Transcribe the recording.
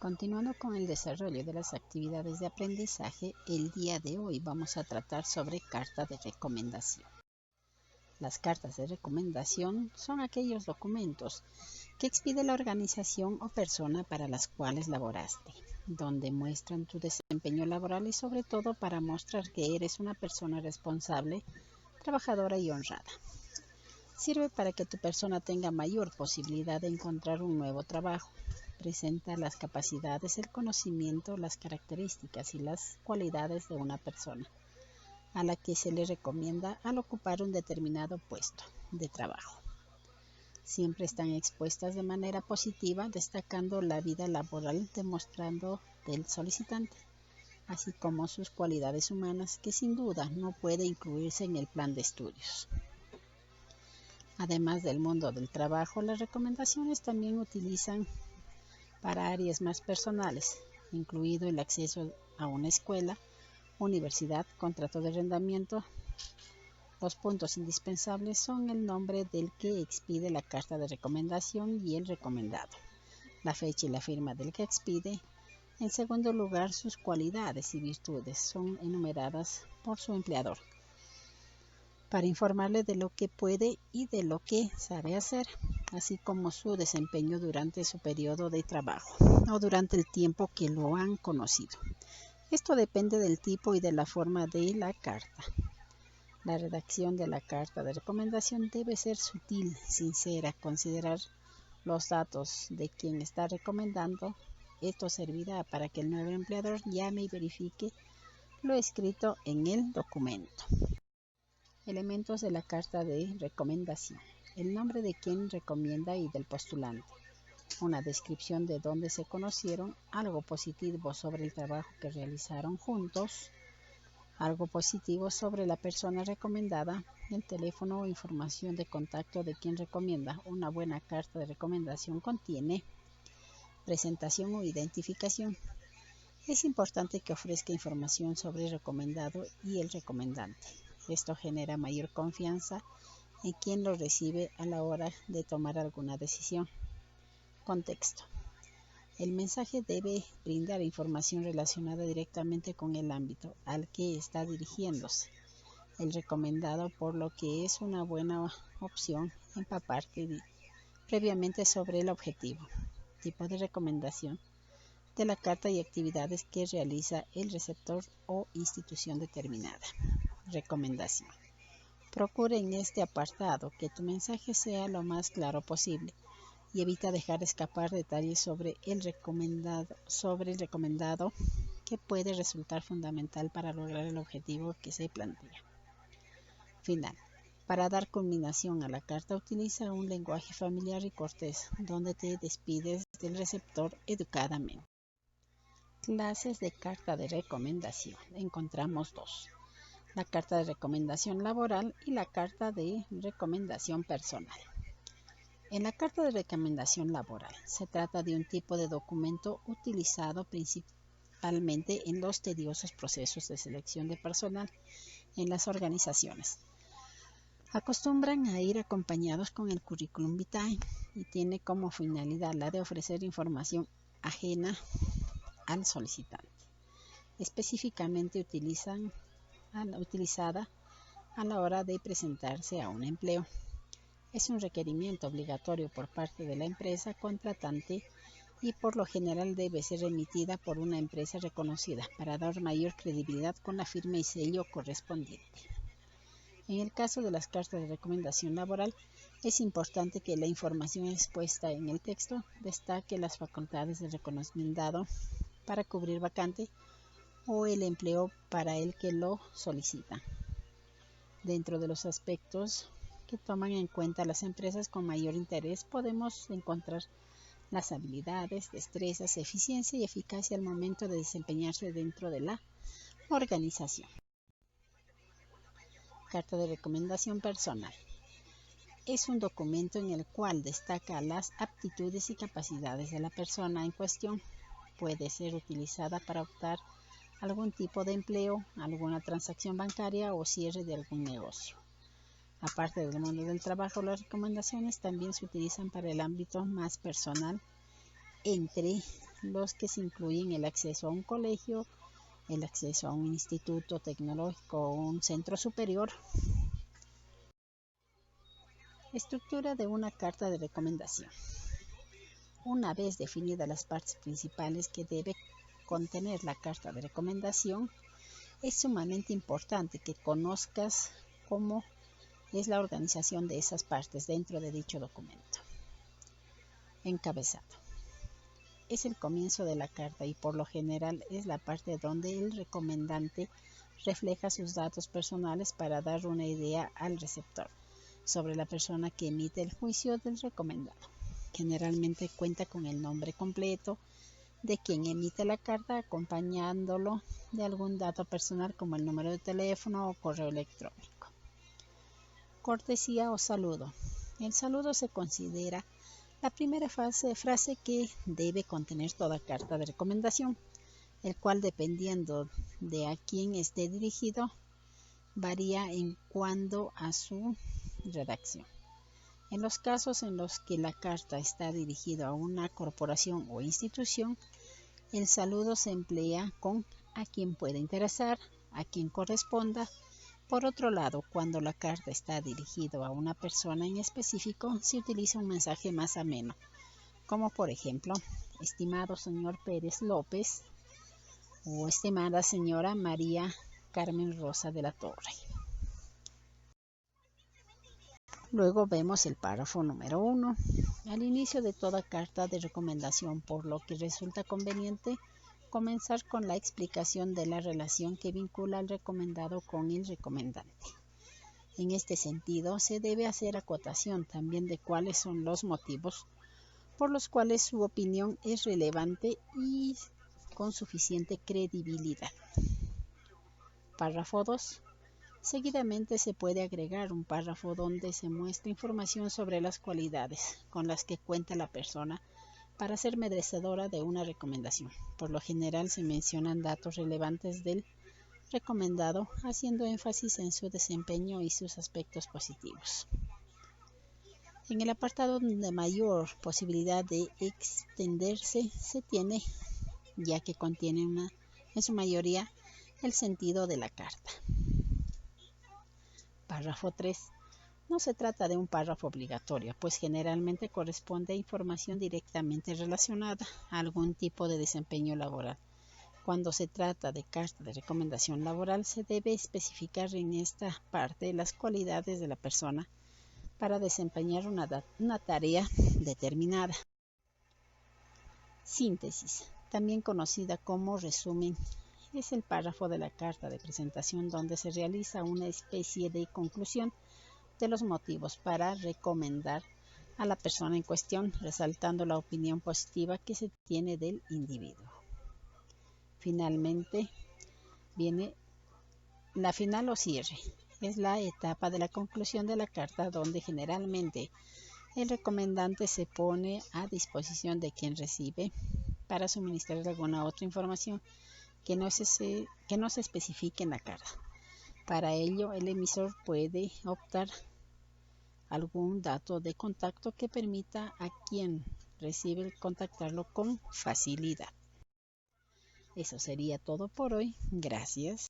Continuando con el desarrollo de las actividades de aprendizaje, el día de hoy vamos a tratar sobre cartas de recomendación. Las cartas de recomendación son aquellos documentos que expide la organización o persona para las cuales laboraste, donde muestran tu desempeño laboral y sobre todo para mostrar que eres una persona responsable, trabajadora y honrada. Sirve para que tu persona tenga mayor posibilidad de encontrar un nuevo trabajo. Presenta las capacidades, el conocimiento, las características y las cualidades de una persona a la que se le recomienda al ocupar un determinado puesto de trabajo. Siempre están expuestas de manera positiva, destacando la vida laboral demostrando del solicitante, así como sus cualidades humanas, que sin duda no puede incluirse en el plan de estudios. Además del mundo del trabajo, las recomendaciones también utilizan para áreas más personales, incluido el acceso a una escuela, universidad, contrato de arrendamiento. Los puntos indispensables son el nombre del que expide la carta de recomendación y el recomendado, la fecha y la firma del que expide. En segundo lugar, sus cualidades y virtudes son enumeradas por su empleador, para informarle de lo que puede y de lo que sabe hacer, así como su desempeño durante su periodo de trabajo o durante el tiempo que lo han conocido. Esto depende del tipo y de la forma de la carta. La redacción de la carta de recomendación debe ser sutil, sincera, considerar los datos de quien está recomendando. Esto servirá para que el nuevo empleador llame y verifique lo escrito en el documento. Elementos de la carta de recomendación: el nombre de quien recomienda y del postulante, una descripción de dónde se conocieron, algo positivo sobre el trabajo que realizaron juntos, algo positivo sobre la persona recomendada, el teléfono o información de contacto de quien recomienda. Una buena carta de recomendación contiene presentación o identificación. Es importante que ofrezca información sobre el recomendado y el recomendante. Esto genera mayor confianza en quien lo recibe a la hora de tomar alguna decisión. Contexto: el mensaje debe brindar información relacionada directamente con el ámbito al que está dirigiéndose el recomendado, por lo que es una buena opción empaparte previamente sobre el objetivo, tipo de recomendación de la carta y actividades que realiza el receptor o institución determinada. Recomendación: procure en este apartado que tu mensaje sea lo más claro posible y evita dejar escapar detalles sobre el recomendado que puede resultar fundamental para lograr el objetivo que se plantea. Final: para dar culminación a la carta, utiliza un lenguaje familiar y cortés, donde te despides del receptor educadamente. Clases de carta de recomendación. Encontramos dos: la carta de recomendación laboral y la carta de recomendación personal. En la carta de recomendación laboral se trata de un tipo de documento utilizado principalmente en los tediosos procesos de selección de personal en las organizaciones. Acostumbran a ir acompañados con el currículum vitae y tiene como finalidad la de ofrecer información ajena al solicitante, específicamente utilizada a la hora de presentarse a un empleo. Es un requerimiento obligatorio por parte de la empresa contratante y por lo general debe ser emitida por una empresa reconocida para dar mayor credibilidad con la firma y sello correspondiente. En el caso de las cartas de recomendación laboral, es importante que la información expuesta en el texto destaque las facultades del recomendado para cubrir vacante o el empleo para el que lo solicita. Dentro de los aspectos que toman en cuenta las empresas con mayor interés, podemos encontrar las habilidades, destrezas, eficiencia y eficacia al momento de desempeñarse dentro de la organización. Carta de recomendación personal. Es un documento en el cual destaca las aptitudes y capacidades de la persona en cuestión. Puede ser utilizada para optar algún tipo de empleo, alguna transacción bancaria o cierre de algún negocio. Aparte del mundo del trabajo, las recomendaciones también se utilizan para el ámbito más personal entre los que se incluyen el acceso a un colegio, el acceso a un instituto tecnológico o un centro superior. Estructura de una carta de recomendación. Una vez definidas las partes principales que debe contener la carta de recomendación, es sumamente importante que conozcas cómo es la organización de esas partes dentro de dicho documento. Encabezado. Es el comienzo de la carta y por lo general es la parte donde el recomendante refleja sus datos personales para dar una idea al receptor sobre la persona que emite el juicio del recomendado. Generalmente cuenta con el nombre completo de quien emite la carta, acompañándolo de algún dato personal como el número de teléfono o correo electrónico. Cortesía o saludo. El saludo se considera la primera frase que debe contener toda carta de recomendación, el cual, dependiendo de a quién esté dirigido, varía en cuanto a su redacción. En los casos en los que la carta está dirigida a una corporación o institución, el saludo se emplea con a quien puede interesar, a quien corresponda. Por otro lado, cuando la carta está dirigida a una persona en específico, se utiliza un mensaje más ameno, como por ejemplo, estimado señor Pérez López o estimada señora María Carmen Rosa de la Torre. Luego vemos el párrafo número 1. Al inicio de toda carta de recomendación, por lo que resulta conveniente comenzar con la explicación de la relación que vincula al recomendado con el recomendante. En este sentido, se debe hacer acotación también de cuáles son los motivos por los cuales su opinión es relevante y con suficiente credibilidad. Párrafo 2. Seguidamente se puede agregar un párrafo donde se muestra información sobre las cualidades con las que cuenta la persona para ser merecedora de una recomendación. Por lo general se mencionan datos relevantes del recomendado, haciendo énfasis en su desempeño y sus aspectos positivos. En el apartado de mayor posibilidad de extenderse se tiene, ya que contiene en su mayoría el sentido de la carta. Párrafo 3. No se trata de un párrafo obligatorio, pues generalmente corresponde a información directamente relacionada a algún tipo de desempeño laboral. Cuando se trata de carta de recomendación laboral, se debe especificar en esta parte las cualidades de la persona para desempeñar una tarea determinada. Síntesis, también conocida como resumen, es el párrafo de la carta de presentación donde se realiza una especie de conclusión de los motivos para recomendar a la persona en cuestión, resaltando la opinión positiva que se tiene del individuo. Finalmente, viene la final o cierre. Es la etapa de la conclusión de la carta donde generalmente el recomendante se pone a disposición de quien recibe para suministrar alguna otra información que no se especifique en la carta. Para ello, el emisor puede optar algún dato de contacto que permita a quien recibe contactarlo con facilidad. Eso sería todo por hoy. Gracias.